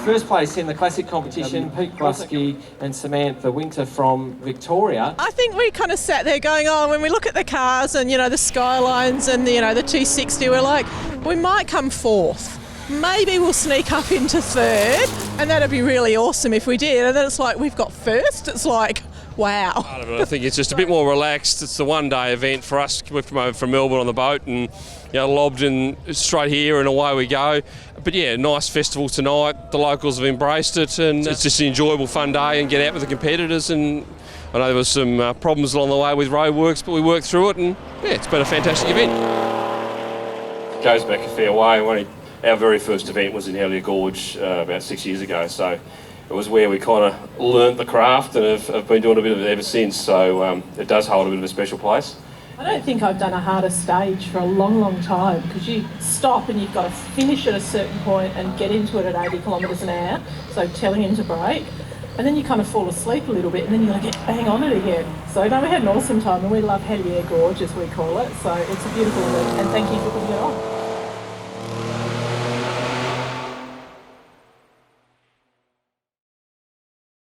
first place in the classic competition, Pete Gluskie and Samantha Winter from Victoria. I think we kind of sat there going, oh, when we look at the cars and, the Skylines and, the 260, we're like, we might come fourth. Maybe we'll sneak up into third, and that'd be really awesome if we did. And then it's like, we've got first. It's like, wow. I think it's just a bit more relaxed. It's the one-day event for us. We've come over from Melbourne on the boat and lobbed in straight here and away we go. But yeah, nice festival tonight. The locals have embraced it, and it's just an enjoyable, fun day and get out with the competitors. And I know there was some problems along the way with roadworks, but we worked through it, and yeah, it's been a fantastic event. It goes back a fair way. Our very first event was in Hellyer Gorge about 6 years ago, so it was where we kind of learnt the craft and have been doing a bit of it ever since, so it does hold a bit of a special place. I don't think I've done a harder stage for a long, long time, because you stop and you've got to finish at a certain point and get into it at 80 kilometres an hour, so telling him to brake, and then you kind of fall asleep a little bit and then you've got to get bang on it again. So no, we had an awesome time, and we love Hellyer Gorge, as we call it, so it's a beautiful event, and thank you for putting it on.